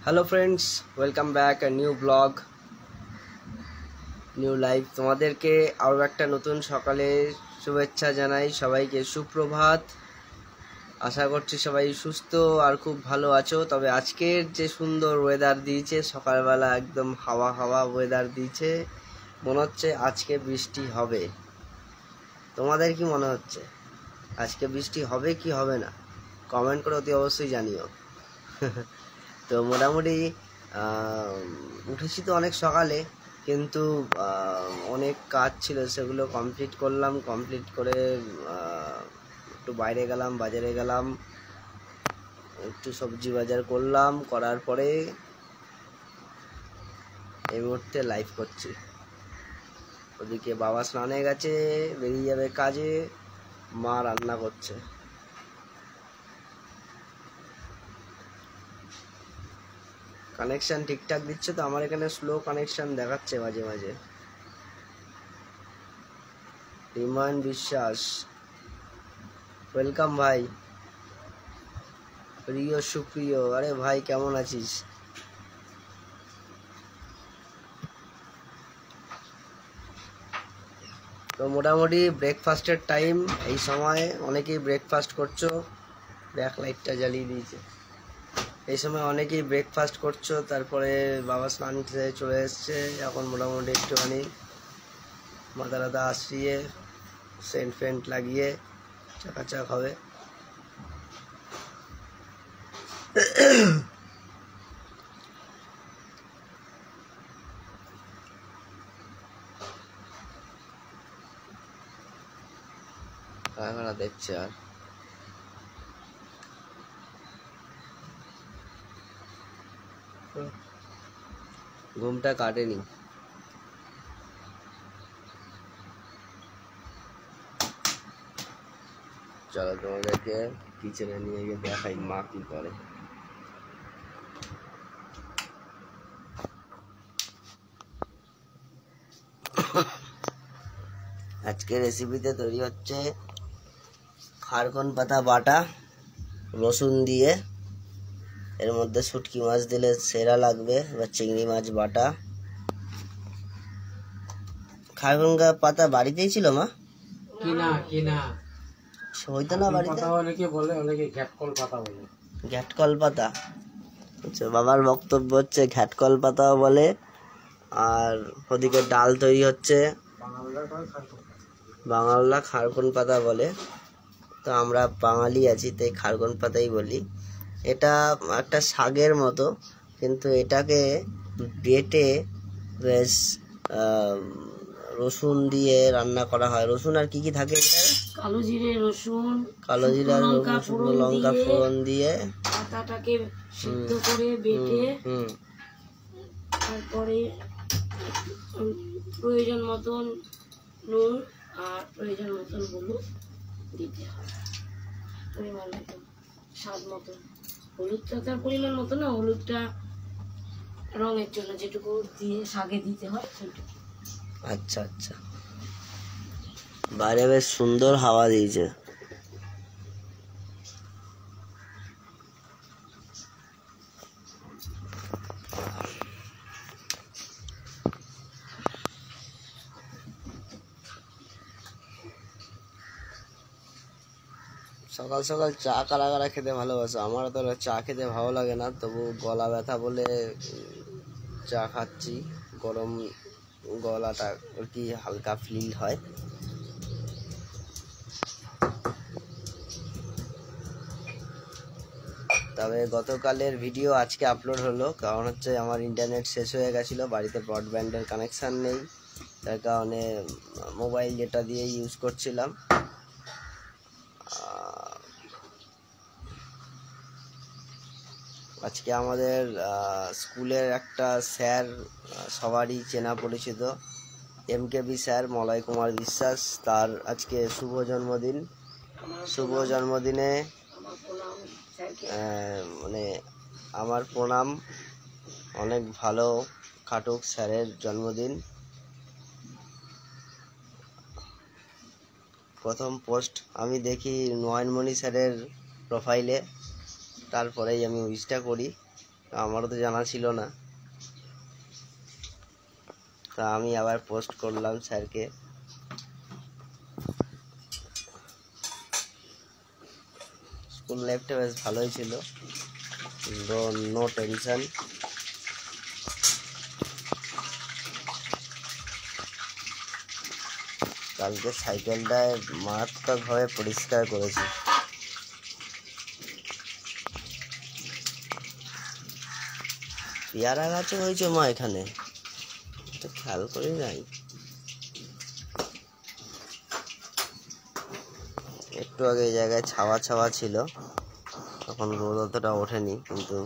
Hello friends, welcome back a new blog, new live. তোমাদেরকে আরও একটা নতুন সকালে শুভেচ্ছা জানাই। সবাইকে সুপ্রভাত। আশা করছি সবাই সুস্থ আর খুব ভালো আছো। তবে আজকের যে সুন্দর ওয়েদার দিয়েছে, সকালবেলা একদম হাওয়া হাওয়া ওয়েদার দিয়েছে, মনে হচ্ছে আজকে বৃষ্টি হবে। তোমাদের কি মনে হচ্ছে আজকে বৃষ্টি হবে কি হবে না? কমেন্ট করে অতি অবশ্যই জানিও। তো মোটামুটি উঠেছি তো অনেক সকালে, কিন্তু অনেক কাজ ছিল, সেগুলো কমপ্লিট করলাম। কমপ্লিট করে একটু বাইরে গেলাম, বাজারে গেলাম, একটু সবজি বাজার করলাম। করার পরে এই মুহূর্তে লাইভ করছি। ওদিকে বাবা স্নানে গেছে, বেরিয়ে যাবে কাজে, মা রান্না করছে। কানেকশান ঠিকঠাক দিচ্ছে তো? আমার এখানে স্লো কানেকশান দেখাচ্ছে মাঝে মাঝে। রিমান বিশ্বাস, ওয়েলকাম ভাই। প্রিয় সুপ্রিয়, আরে ভাই কেমন আছিস? তো মোটামুটি ব্রেকফাস্টের টাইম। এই সময় অনেকেই ব্রেকফাস্ট করছো। ব্যাক লাইটটা জ্বালিয়ে দিয়েছে। এই সময় অনেকেই ব্রেকফাস্ট করছো, তারপরে বাবা স্নান থেকে চলে এসছে। এখন মোটামুটি একটুখানি মাথা টাথা আসিয়ে সেন্ট ফেন্ট লাগিয়ে চাকাচাক হবে। ক্যামেরা দেখছে আর ঘুমটা কাটেনি। চলো তোমাদেরকে কিচেনে নিয়ে গিয়ে দেখাই মা কি করে। আজকে রেসিপিতে তৈরি হচ্ছে খারকন পাতা বাটা রসুন দিয়ে। এর মধ্যে শুটকি মাছ দিলে সেরা লাগবে, বা চিংড়ি মাছ বাটা। খারকন পাতা বাড়িতেই ছিল মা? কিনা কিনা হইতো না বাড়িতে? অনেকে বলে, অনেকে ঘ্যাটকল পাতা বলে। ঘ্যাটকল পাতা, আচ্ছা। বাবার বক্তব্য হচ্ছে ঘ্যাটকল পাতাও বলে। আর ওদিকে ডাল তৈরি হচ্ছে, বাঙালরা খারকন পাতা বলে। তো আমরা বাঙালি আছি, তাই খারকন পাতাই বলি। এটা একটা শাকের মতো, কিন্তু এটাকে বেটে বেশ রসুন দিয়ে রান্না করা হয়। রসুন আর কি কি থাকে? কালো জিরে, রসুন, কালো জিরা, শুকনো লঙ্কা ফোড়ন দিয়ে পাতাটাকে সিদ্ধ করে বেটে তারপরে প্রয়োজন মতন নুন আর প্রয়োজন মতন হলুদ দিতে হয়, পরিমাণ মতন, স্বাদ মতন। হলুদটা তার পরিমাণ মতো না, হলুদটা রঙের জন্য যেটুকু দিয়ে শাকে দিতে হয় সেটুকু। আচ্ছা আচ্ছা। বাইরে বেশ সুন্দর হাওয়া দিয়েছে। সকাল সকাল চা কারা কারা খেতে ভালোবাসে? আমার তো চা খেতে ভালো লাগে না, তবু গলা ব্যথা বলে চা খাচ্ছি। গরম গলাটা আর কি হালকা ফিল হয়। তবে গতকালের ভিডিও আজকে আপলোড হলো, কারণ হচ্ছে আমার ইন্টারনেট শেষ হয়ে গেছিলো, বাড়িতে ব্রডব্যান্ডের কানেকশান নেই। তার কারণে মোবাইল যেটা দিয়ে ইউজ করছিলাম। আজকে আমাদের স্কুলের একটা স্যার, সবারই চেনা পরিচিত, MKB স্যার মলয় কুমার বিশ্বাস, তার আজকে শুভ জন্মদিন। শুভ জন্মদিনে মানে আমার প্রণাম। অনেক ভালো কাটুক স্যারের জন্মদিন। প্রথম পোস্ট আমি দেখি নয়নমণি স্যারের প্রোফাইলে, তারপরেই আমি উইশটা করি। আমারও তো জানা ছিল না, তা আমি আবার পোস্ট করলাম স্যারকে। স্কুল লাইফটা বেশ ভালোই ছিল, নো টেনশন। কালকে সাইকেলটায় মারাত্মকভাবে পরিষ্কার করেছি। পেয়ারা গাছও হয়েছে মা এখানে, তো খেয়াল করি নাই। একটু আগে এই জায়গায় ছাওয়া ছাওয়া ছিল, তখন রোদ অতটা ওঠেনি, কিন্তু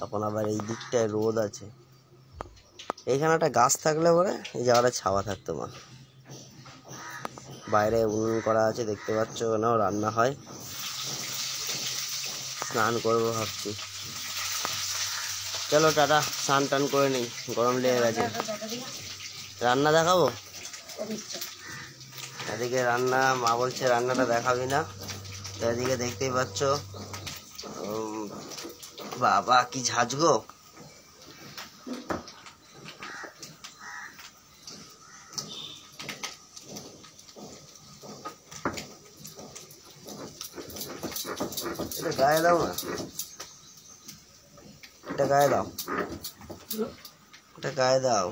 এখন আবার এই দিকটায় রোদ আছে। এইখানে একটা গাছ থাকলে পরে এই জায়গাটা ছাওয়া থাকতো মা। বাইরে উনুন করা আছে দেখতে পাচ্ছ, ওখানেও রান্না হয়। স্নান করবো ভাবছি। চলো টাটা, স্নান টান করে নিই, গরম লেগে গেছে। রান্না দেখাবো? এদিকে রান্না, মা বলছে রান্নাটা দেখাবি না, তো এদিকে দেখতেই পাচ্ছ। বাবা কি ঝাঁজ গো। এটা গায়ে দাও না, এটা গায়ে দাও, এটা গায়ে দাও।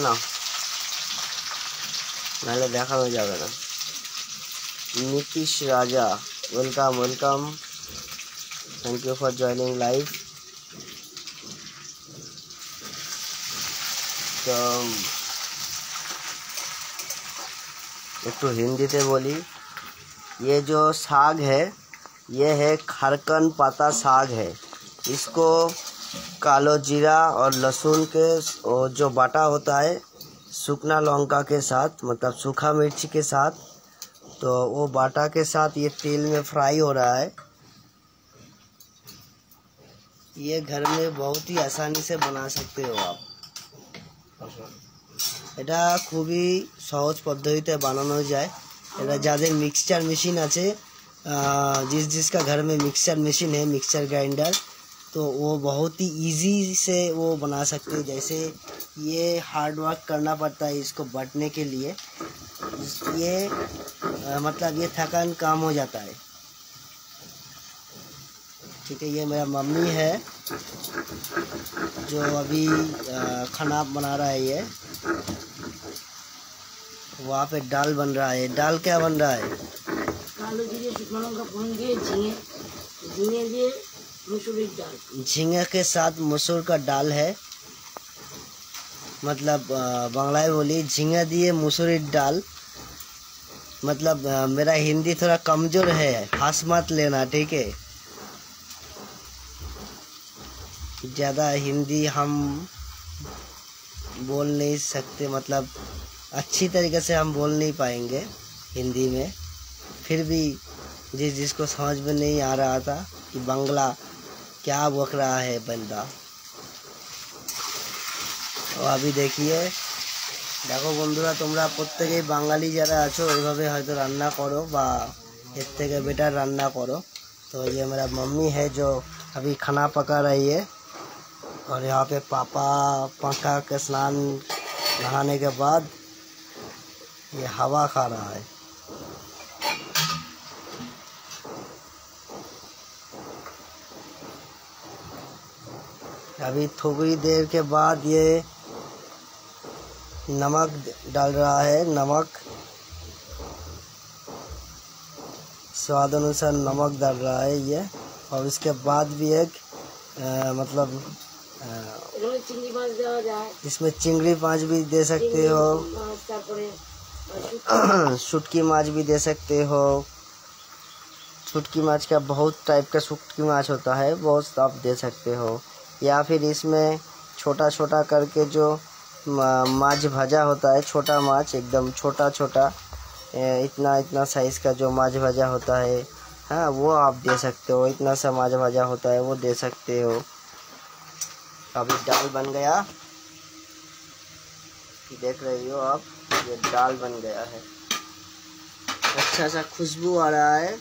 না নাহলে দেখা হয়ে যাবে না। Nitish Raja, welcome welcome, thank you for joining live. তো একটু হিন্দিতে বলি। ये जो साग है, ये है खरकन पाता साग है। इसको कालो जीरा और लहसुन के और जो बाटा होता है सूखना लौंगा के साथ, मतलब सूखा मिर्ची के साथ, तो वो बाटा के साथ ये तेल में फ्राई हो रहा है। ये घर में बहुत ही आसानी से बना सकते हो आप। এটা খুবই সহজ পদ্ধতিতে বানানো যায়। এটা যাদের मिक्सचर मशीन আছে, जिसका घर में मिक्सचर मशीन है, मिक्सचर ग्राइंडर, तो वो बहुत ही इजी से वो बना सकते हैं। जैसे ये हार्ड वर्क करना पड़ता है इसको बटने के लिए, ये मतलब ये थकान काम हो जाता है। ठीक है, ये मेरा मम्मी है जो अभी खाना बना रहा है। ये वहाँ पे दाल बन रहा है। दाल क्या बन रहा है? कालो जीरे सूखा लौंगा भून दिए, झींगे झींगे दिए, मसूरी दाल। झींगे के साथ मसूर का दाल है, मतलब बांग्ला में बोली झींगा दिए मसूरी दाल। मतलब मेरा हिंदी थोड़ा कमज़ोर है, हंस मत लेना, ठीक है। ज़्यादा हिंदी हम बोल नहीं सकते, मतलब अच्छी तरीके से हम बोल नहीं पाएंगे हिंदी में। फिर भी जिसको समझ में नहीं आ रहा था कि बांग्ला क्या बक रहा है बंदा, और अभी देखिए। देखो বন্ধুরা, তোমরা প্রত্যেকেই বাঙালি যারা আছো এইভাবে হয়তো রান্না করো বা এর থেকে বেটার রান্না করো। तो ये मेरा मम्मी है जो अभी खाना पका रही है, और यहाँ पे पापा पंखा के स्नान नहाने के बाद ये हवा खा रहा है। अभी थोड़ी देर के बाद ये नमक डाल रहा है, नमक स्वाद अनुसार नमक डाल रहा है ये। और इसके बाद भी एक मतलब इसमें चिंगड़ी माछ भी दे सकते हो, शुटकी माछ भी दे सकते हो। शुटकी माछ का बहुत टाइप का शुटकी माछ होता है, बहुत आप दे सकते हो। या फिर इसमें छोटा छोटा करके जो माछ भजा होता है, छोटा माछ एकदम छोटा छोटा, इतना इतना साइज़ का जो माछ भजा होता है, हाँ वो आप दे सकते हो। इतना सा माछ भजा होता है वो दे सकते हो। अभी दाल बन गया, देख रही हो आप, ये दाल बन गया है। अच्छा सा खुशबू आ रहा है,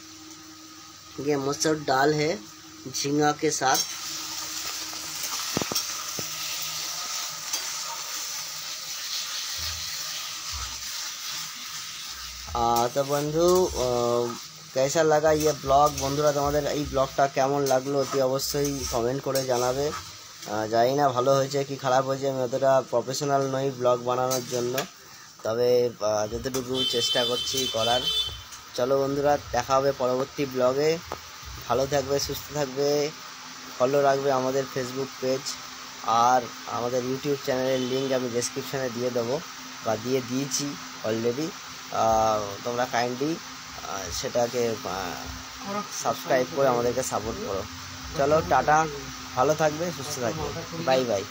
ये मसूर दाल है झींगा के साथ। तो बंधु कैसा लगा ये ब्लग? বন্ধুরা তোমাদের এই ব্লগটা কেমন লাগলো অতি অবশ্যই কমেন্ট করে জানাবে। জানি না ভালো হয়েছে কি খারাপ হয়েছে, আমি অতটা প্রফেশনাল নই ব্লগ বানানোর জন্য, তবে যতটুকু চেষ্টা করছি করার। চলো বন্ধুরা, দেখা হবে পরবর্তী ব্লগে। ভালো থাকবে, সুস্থ থাকবে, ফলো রাখবে আমাদের ফেসবুক পেজ, আর আমাদের ইউটিউব চ্যানেলের লিঙ্ক আমি ডেসক্রিপশানে দিয়ে দেবো বা দিয়ে দিয়েছি অলরেডি। তোমরা কাইন্ডলি সেটাকে সাবস্ক্রাইব করে আমাদেরকে সাপোর্ট করো। চলো টাটা, ভালো থাকবে, সুস্থ থাকবে, বাই বাই।